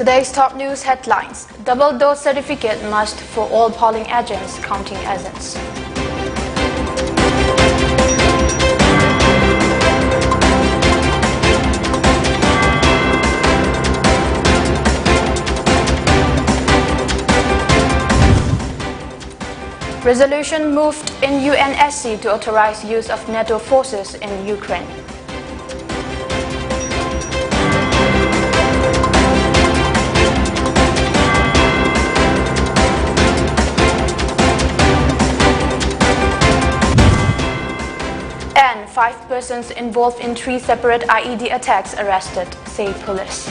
Today's top news headlines. Double dose certificate must for all polling agents counting agents. Resolution moved in UNSC to authorize use of NATO forces in Ukraine. And 5 persons involved in 3 separate IED attacks arrested, say police.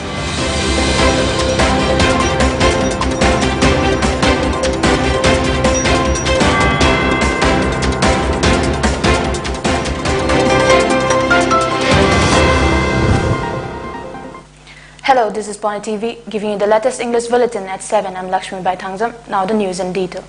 Hello, this is Pony TV, giving you the latest English bulletin at 7. I'm LAKSMIBAI. Now the news in detail.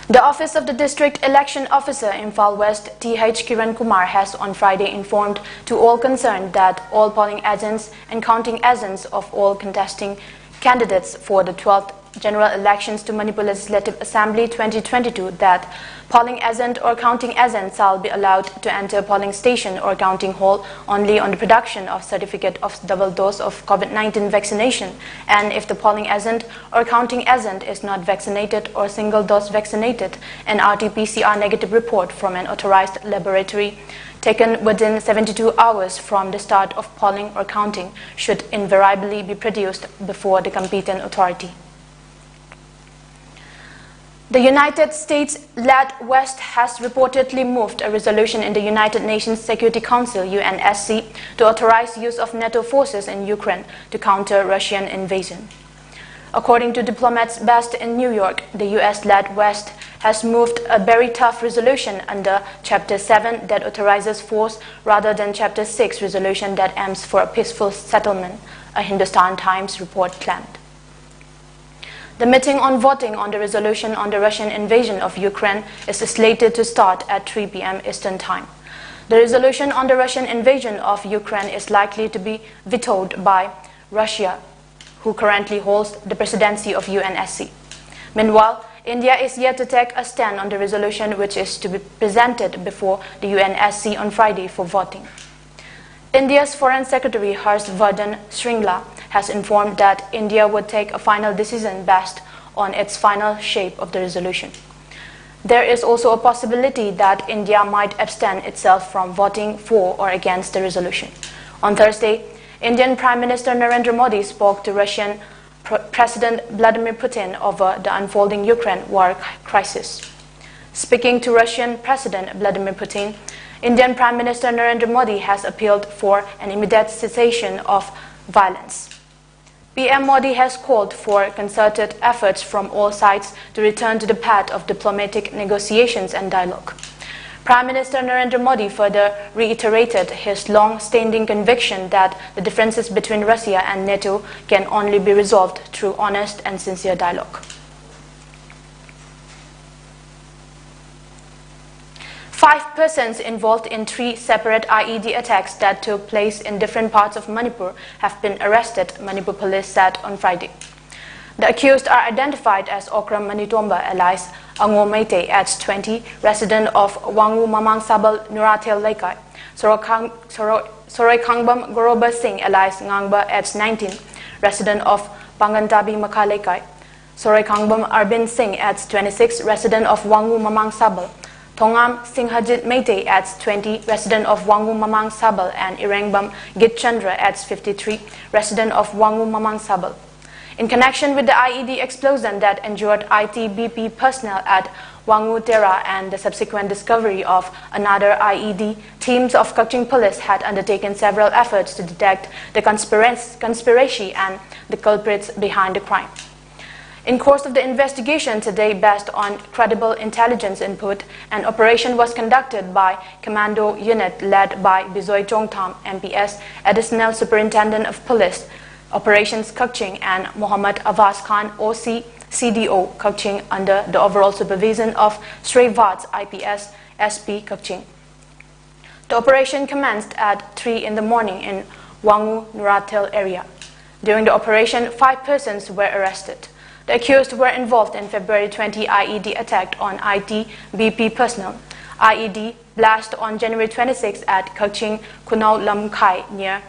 The Office of the District Election Officer in Imphal West, T.H. Kiran Kumar, has on Friday informed to all concerned that all polling agents and counting agents of all contesting candidates for the 12th General Elections to Manipur Legislative Assembly 2022 that polling agent or counting agent shall be allowed to enter polling station or counting hall only on the production of certificate of double dose of COVID-19 vaccination, and if the polling agent or counting agent is not vaccinated or single dose vaccinated, an RT-PCR negative report from an authorized laboratory taken within 72 hours from the start of polling or counting should invariably be produced before the competent authority. The United States-led West has reportedly moved a resolution in the United Nations Security Council (UNSC) to authorize use of NATO forces in Ukraine to counter Russian invasion. According to diplomats based in New York, the US-led West has moved a very tough resolution under Chapter 7 that authorizes force rather than Chapter 6 resolution that aims for a peaceful settlement, a Hindustan Times report claimed. The meeting on voting on the resolution on the Russian invasion of Ukraine is slated to start at 3 p.m. Eastern Time. The resolution on the Russian invasion of Ukraine is likely to be vetoed by Russia, who currently holds the presidency of UNSC. Meanwhile, India is yet to take a stand on the resolution, which is to be presented before the UNSC on Friday for voting. India's Foreign Secretary Harshvardhan Shringla has informed that India would take a final decision based on its final shape of the resolution. There is also a possibility that India might abstain itself from voting for or against the resolution. On Thursday, Indian Prime Minister Narendra Modi spoke to Russian President Vladimir Putin over the unfolding Ukraine war crisis. Speaking to Russian President Vladimir Putin, Indian Prime Minister Narendra Modi has appealed for an immediate cessation of violence. PM Modi has called for concerted efforts from all sides to return to the path of diplomatic negotiations and dialogue. Prime Minister Narendra Modi further reiterated his long-standing conviction that the differences between Russia and NATO can only be resolved through honest and sincere dialogue. 5 persons involved in 3 separate IED attacks that took place in different parts of Manipur have been arrested, Manipur police said on Friday. The accused are identified as Okram Manitomba alias Ango Meite, aged 20, resident of Wangu Mamang Sabal, Nurathel Laikai; Soroikangbam Goroba Singh alias Ngangba, aged 19, resident of Pangantabi Makha Laikai; Soroikangbam Arbind Singh, aged 26, resident of Wangu Mamang Sabal; Thongam Singhajit Meite, aged 20, resident of Wangu Mamang Sabal; and Irengbam Gitchandra, aged 53, resident of Wangu Mamang Sabal. In connection with the IED explosion that injured ITBP personnel at Wangu Tera and the subsequent discovery of another IED, teams of Kaching police had undertaken several efforts to detect the conspiracy and the culprits behind the crime. In course of the investigation today, based on credible intelligence input, an operation was conducted by Commando Unit led by Bijoy Chongtham, MPS, Additional Superintendent of Police, Operations Kaching, and Mohammad Avaz Khan, OC, CDO Kaching, under the overall supervision of Sri Vats, IPS, SP Kaching. The operation commenced at 3 in the morning in Wangu Nurathel area. During the operation, 5 persons were arrested. The accused were involved in February 20 IED attack on IT BP personnel, IED blast on January 26 at Kaching Kunau Lam Khai near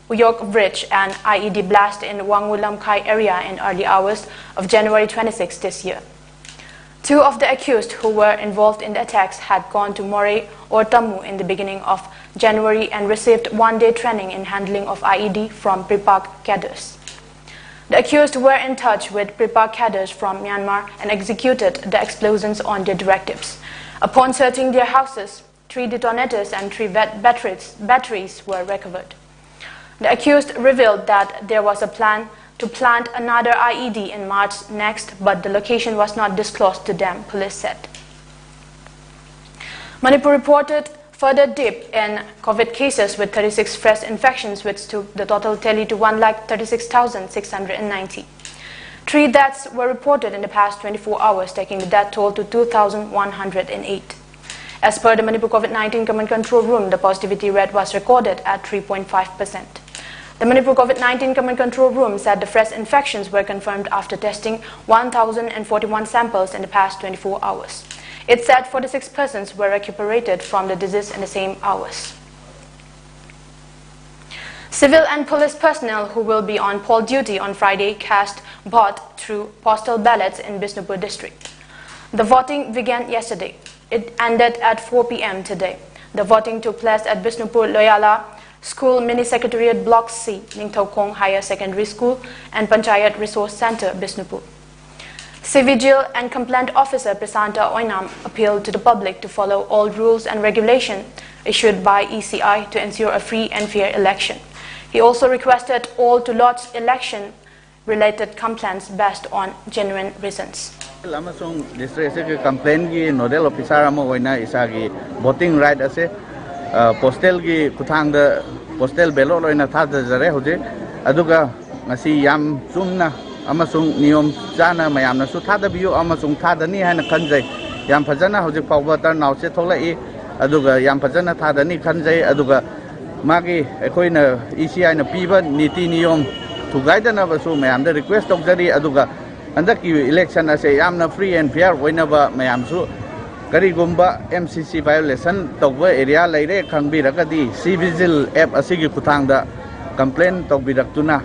Uyok Bridge, and IED blast in Wangwu Lam Khai area in early hours of January 26 this year. 2 of the accused who were involved in the attacks had gone to Moreh or Tammu in the beginning of January and received one-day training in handling of IED from Pripak cadres. The accused were in touch with Pripak cadres from Myanmar and executed the explosions on their directives. Upon searching their houses, 3 detonators and 3 batteries were recovered. The accused revealed that there was a plan to plant another IED in March next, but the location was not disclosed to them, police said. Manipur reported further dip in COVID cases with 36 fresh infections, which took the total tally to 136,690. 3 deaths were reported in the past 24 hours, taking the death toll to 2,108. As per the Manipur COVID-19 Command Control Room, the positivity rate was recorded at 3.5%. The Manipur COVID-19 Command Control Room said the fresh infections were confirmed after testing 1,041 samples in the past 24 hours. It said 46 persons were recuperated from the disease in the same hours. Civil and police personnel who will be on poll duty on Friday cast vote through postal ballots in Bishnupur district. The voting began yesterday. It ended at 4 p.m. today. The voting took place at Bishnupur Loyala School Mini Secretariat Block C, Ningthau Higher Secondary School, and Panchayat Resource Center, Bishnupur. Civil and Complaint Officer Prasanta Oinam appealed to the public to follow all rules and regulations issued by ECI to ensure a free and fair election. He also requested all to lodge election-related complaints based on genuine reasons. Amasung district complaint gi nodal officer amo oina isagi voting right ase postal gi kuthang da postal ballot loina thada jare hoje aduga ngasi yam chumna amasung niyom chana mayamna su thada biyu amasung thada ni haina khanjai yam phajana hoje pawba turnout se tholai aduga yam phajana thada ni khanjai aduga magi ekoina ECI na piba niti niyom thugaidana basu mayamda request tokjari aduga andaki election ase yamna free and fair oinaba mayamsu karigumba MCC violation tokba area leire khangbiragadi civil app asigi kuthangda complaint tokbiraktuna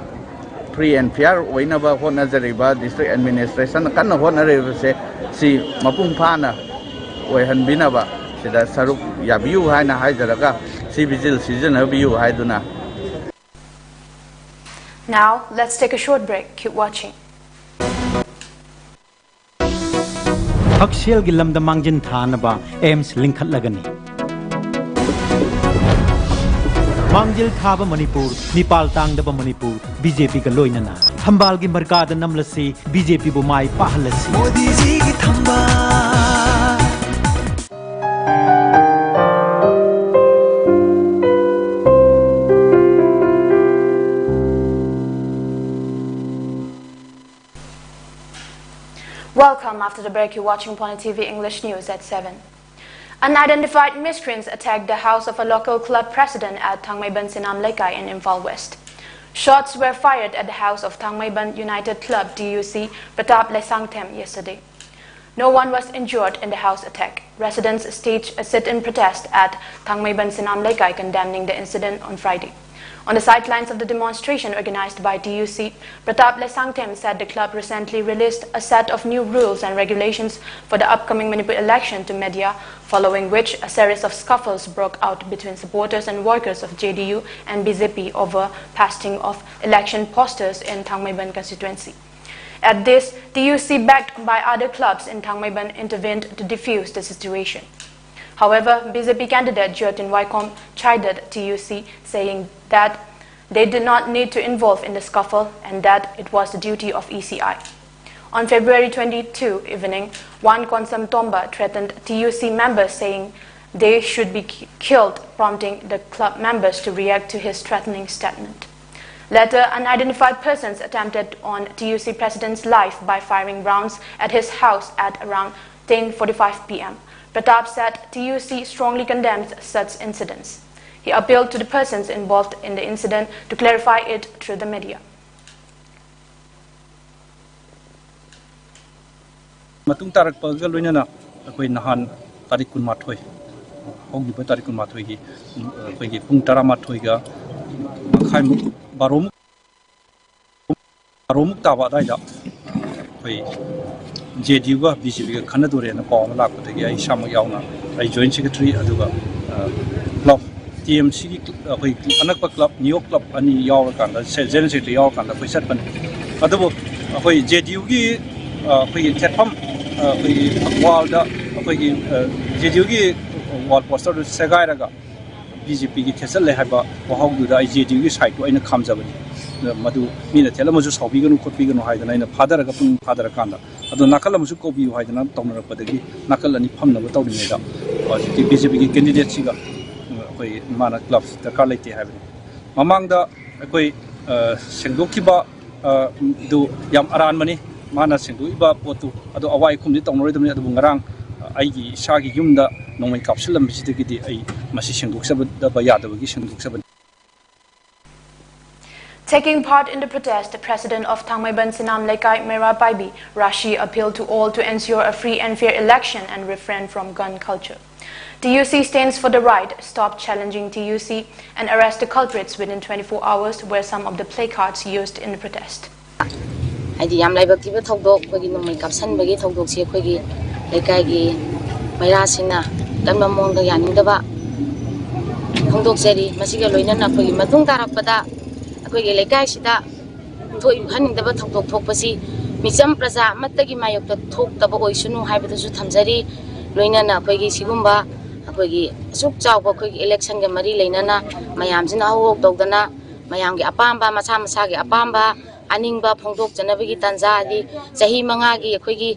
free and fair oinaba honajariba district administration kanna honarebe se si mapung phana oihanbinaba sida saruk yabiu haina haijaraga civil season habiu haiduna. Now let's take a short break. Keep watching. Haksel gilam da mangjin thanaba aims linkhat lagani mangjil thaba Manipur Nepal tangdaba Manipur BJP ka loinana thambal gi marka da namlasi BJP bu mai pahalasi Modi ji gi thamba Welcome. After the break, you're watching Pony TV English News at 7. Unidentified miscreants attacked the house of a local club president at Thangmaiban Sinam Lekai in Imphal West. Shots were fired at the house of Thangmaiban United Club DUC Pratap Lesangthem yesterday. No one was injured in the house attack. Residents staged a sit-in protest at Thangmaiban Sinam Lekai condemning the incident on Friday. On the sidelines of the demonstration organized by DUC, Pratap Lesangthem said the club recently released a set of new rules and regulations for the upcoming Manipur election to media, following which a series of scuffles broke out between supporters and workers of JDU and BJP over pasting of election posters in Thangmaiban constituency. At this, DUC, backed by other clubs in Thangmaiban, intervened to defuse the situation. However, BJP candidate Jyotin Waikom chided TUC, saying that they did not need to involve in the scuffle and that it was the duty of ECI. On February 22 evening, one Konsam Tomba threatened TUC members, saying they should be killed, prompting the club members to react to his threatening statement. Later, unidentified persons attempted on TUC president's life by firing rounds at his house at around 10:45 p.m. Pratap said TUC strongly condemns such incidents. He appealed to the persons involved in the incident to clarify it through the media. matung tarak paga loinana akoi nahan tarik kun mathoi hogi ba tarik kun mathoi gi akoi gi pung tara mathoi ga makhai mu baromuk tawa dai da akoi JDU ga BJP ga khanadore na paw lak pa gi ai sam yauna ai joint secretary aduga club TMC gi akoi anakpa club New York club ani yaw kan da general secretary yaw kan da koi sat ban adubo akoi JDU gi akoi platform akoi wall da akoi JDU gi wall poster du segai raga BJP gi thesal le haba wahau du da JDU gi side to aina khamjabani madu mina thela muju saubi ganu khotbi ganu haidana aina father ga pung father kanda adu nakal muju kobi haidana tawna padagi nakal ani phamna ba tawni da ki BJP gi candidate siga akoi mana club dakar laite haibani mamang da akoi sengdokiba du yam aran mani mana sengdoiba potu adu awai khumdi tawnoroi dumni adu ngarang aigi shagi yumda nongmai kapsulam bisidagi di ai masi sengdoksaba da ba yadabagi sengdoksaba. Taking part in the protest, the president of Thangmaiban Sinam LAKSMIBAI, Rashi, appealed to all to ensure a free and fair election and refrain from gun culture. TUC stands for the right, stop challenging TUC, and arrest the culprits within 24 hours were some of the placards used in the protest. Haidi yam laibak tiba thokdok bagi nomai kapsan bagi thokdok si khoi lekai gi maira sina kanma mong da yaning da ba thokdok seri masiga loina na khoi matung tarak pada khoi gi lekai sida thoi haning da ba thokdok thokpasi micham praja mattagi mayok ta thok ta ba oisunu haibada su thamjari loina na khoi gi sigumba khoi gi suk chaw ba khoi gi election ga mari leina na mayam jina hok dogdana mayam gi apamba macha macha gi apamba Aningba Pongdok Janabigi Tanzadi, Sahi Mangagi, Quigi,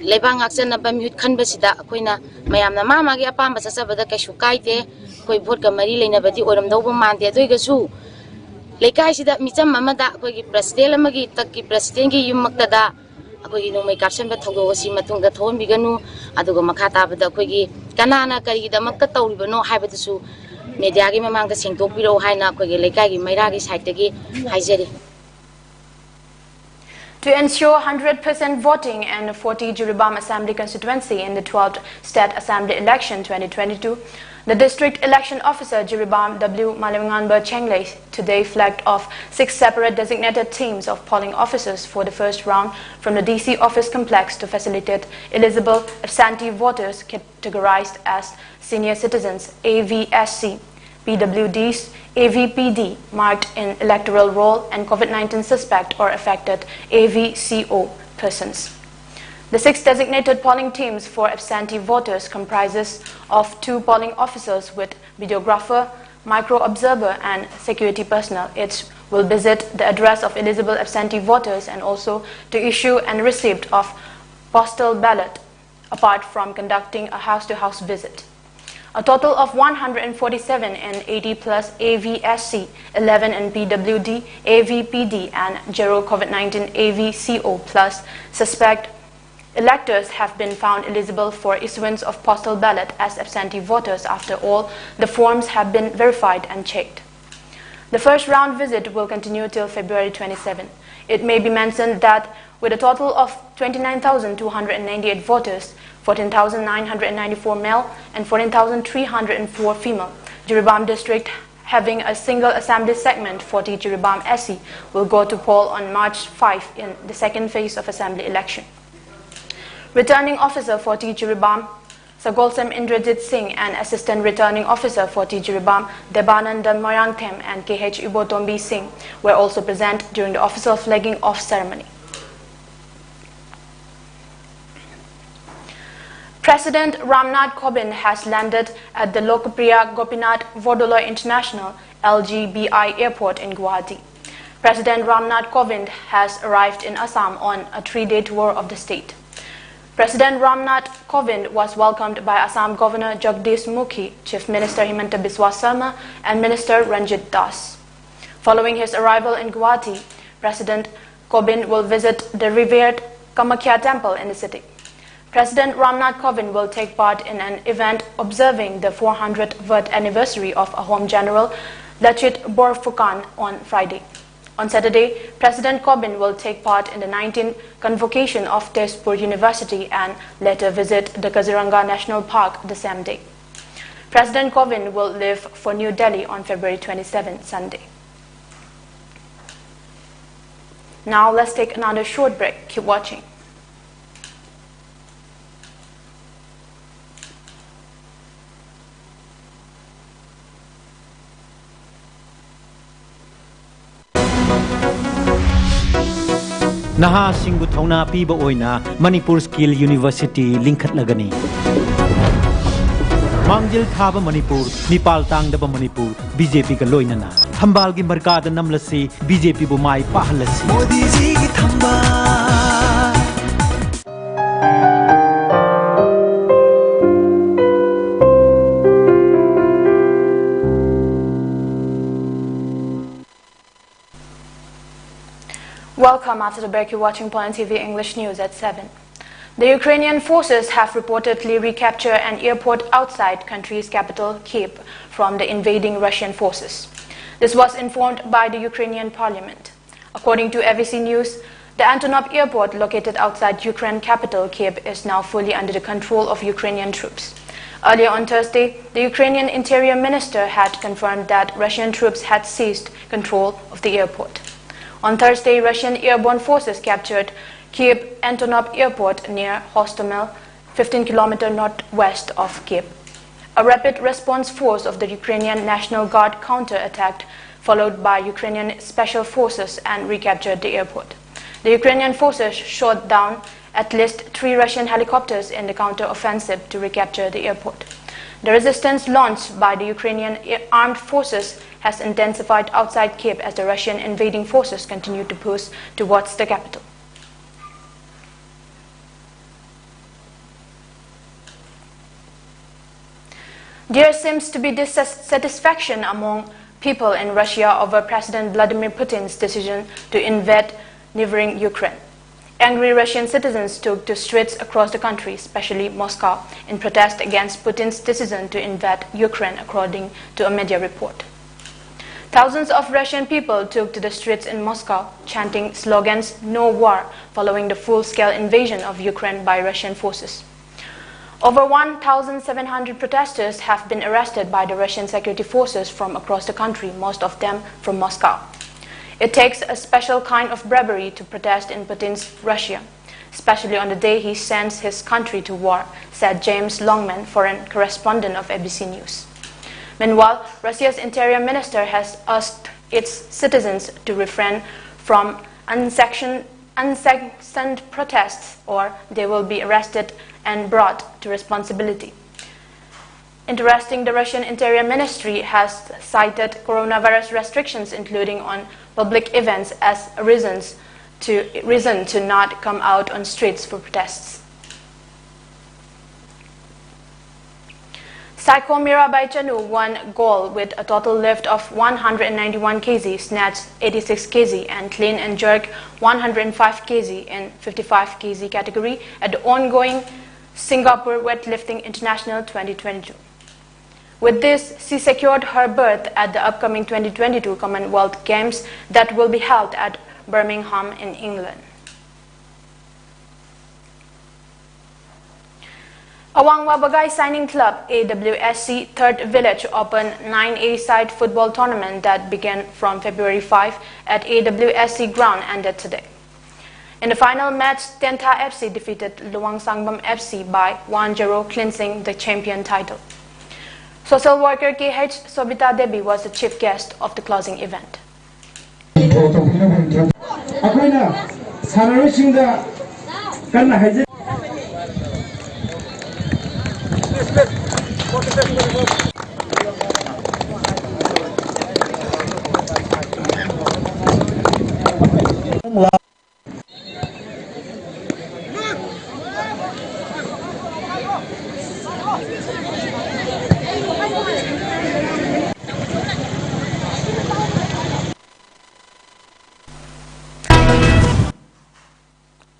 Lebangaksan, Bamut Kanbasida, Quina, Mayam Mamagi, Apamba Sabada Kashukaite, Koi Vodka Marile Nabadi, or Mande, Duigasu. Lekaishida, Mitam Mamada, Quigi Prestela Magi, Taki Prestengi, Yumaktada, Aquigi no make Kapsan Batogo, Simatunga Ton Biganu, Adugo Makata, the Quigi, Kanana, Karida Makato, no Habitasu, Mediagi Mamanga Sintopiro, Haina, Quigi, Lekagi, Mairagi, Saitagi, Haizeri. To ensure 100% voting in 40 Jiribam Assembly constituency in the 12th State Assembly election 2022, the District Election Officer Jiribam W. Malawanganba Chenglei today flagged off 6 separate designated teams of polling officers for the first round from the DC office complex to facilitate eligible absentee voters categorized as senior citizens AVSC, PWDs, AVPD marked in electoral roll, and COVID-19 suspect or affected AVCO persons. The 6 designated polling teams for absentee voters comprises of 2 polling officers with videographer, micro-observer and security personnel. Each will visit the address of eligible absentee voters and also to issue and receipt of postal ballot, apart from conducting a house-to-house visit. A total of 147 and 80 plus AVSC, 11 in PWD, AVPD and 0 COVID-19 AVCO plus suspect electors have been found eligible for issuance of postal ballot as absentee voters after all the forms have been verified and checked. The first round visit will continue till February 27. It may be mentioned that with a total of 29,298 voters, 14,994 male and 14,304 female, Jiribam district having a single assembly segment, 40 Jiribam SC, will go to poll on March 5 in the second phase of assembly election. Returning officer 40 Jiribam, Sagolsem Indrajit Singh and assistant returning officer 40 Jiribam, Debananda Moyangthem and KH Ibotombi Singh were also present during the official flagging off ceremony. President Ramnath Kovind has landed at the Lokpriya Gopinath Bordoloi International LGBI Airport in Guwahati. President Ramnath Kovind has arrived in Assam on a 3-day tour of the state. President Ramnath Kovind was welcomed by Assam Governor Jagdish Mukhi, Chief Minister Himanta Biswa Sarma and Minister Ranjit Das. Following his arrival in Guwahati, President Kovind will visit the revered Kamakhya temple in the city. President Ramnath Kovind will take part in an event observing the 400th birth anniversary of Ahom General Lachit Borphukan on Friday. On Saturday, President Corbyn will take part in the 19th convocation of Tezpur University and later visit the Kaziranga National Park the same day. President Corbyn will leave for New Delhi on February 27, Sunday. Now let's take another short break. Keep watching. Naha Singbu Thona Piba Oina, Manipur Skill University Linkat Lagani. Mangjil Thaba Manipur, Nipal Tang Daba Manipur, BJP Galoinana. Hambal Gi Markada Namlasi, BJP Bumai Pahalasi. Modi ji ki thamba. Welcome. After the break, you're watching Point TV English News at 7. The Ukrainian forces have reportedly recaptured an airport outside country's capital, Kyiv, from the invading Russian forces. This was informed by the Ukrainian parliament. According to ABC News, the Antonov airport located outside Ukraine capital, Kyiv, is now fully under the control of Ukrainian troops. Earlier on Thursday, the Ukrainian Interior Minister had confirmed that Russian troops had seized control of the airport. On Thursday, Russian airborne forces captured Kyiv Antonov Airport near Hostomel, 15 km northwest of Kyiv. A rapid response force of the Ukrainian National Guard counter-attacked, followed by Ukrainian special forces, and recaptured the airport. The Ukrainian forces shot down at least 3 Russian helicopters in the counter-offensive to recapture the airport. The resistance launched by the Ukrainian armed forces has intensified outside Kyiv as the Russian invading forces continue to push towards the capital. There seems to be dissatisfaction among people in Russia over President Vladimir Putin's decision to invade neighboring Ukraine. Angry Russian citizens took to streets across the country, especially Moscow, in protest against Putin's decision to invade Ukraine, according to a media report. Thousands of Russian people took to the streets in Moscow, chanting slogans "No war," following the full-scale invasion of Ukraine by Russian forces. Over 1,700 protesters have been arrested by the Russian security forces from across the country, most of them from Moscow. It takes a special kind of bravery to protest in Putin's Russia, especially on the day he sends his country to war, said James Longman, foreign correspondent of ABC News. Meanwhile, Russia's interior minister has asked its citizens to refrain from unsanctioned protests, or they will be arrested and brought to responsibility. Interesting, the Russian Interior Ministry has cited coronavirus restrictions, including on public events, as a reason to not come out on streets for protests. Saiko Mirabai Chanu won gold with a total lift of 191 kg, snatch 86 kg, and clean and jerk 105 kg in 55 kg category at the ongoing Singapore Weightlifting International 2022. With this, she secured her berth at the upcoming 2022 Commonwealth Games that will be held at Birmingham in England. Awang Wabagay Signing Club AWSC Third Village Open 9A-side football tournament that began from February 5 at AWSC ground ended today. In the final match, Tenta FC defeated Luang Sangbam FC by 1-0, clinching the champion title. Social worker KH Sobita Devi was the chief guest of the closing event.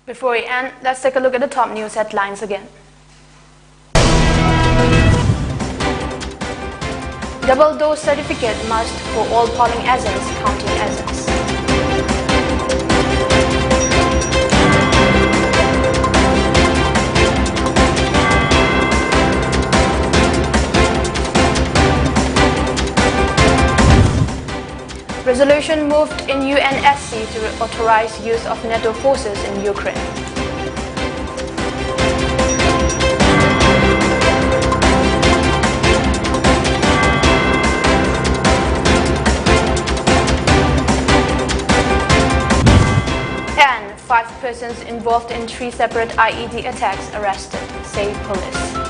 Before we end, let's take a look at the top news headlines again. Double dose certificate must for all polling agents, counting agents. resolution moved in UNSC to authorize use of NATO forces in Ukraine. And 5 persons involved in 3 separate IED attacks arrested, say police.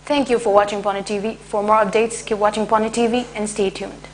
Thank you for watching Pony TV. For more updates, keep watching Pony TV and stay tuned.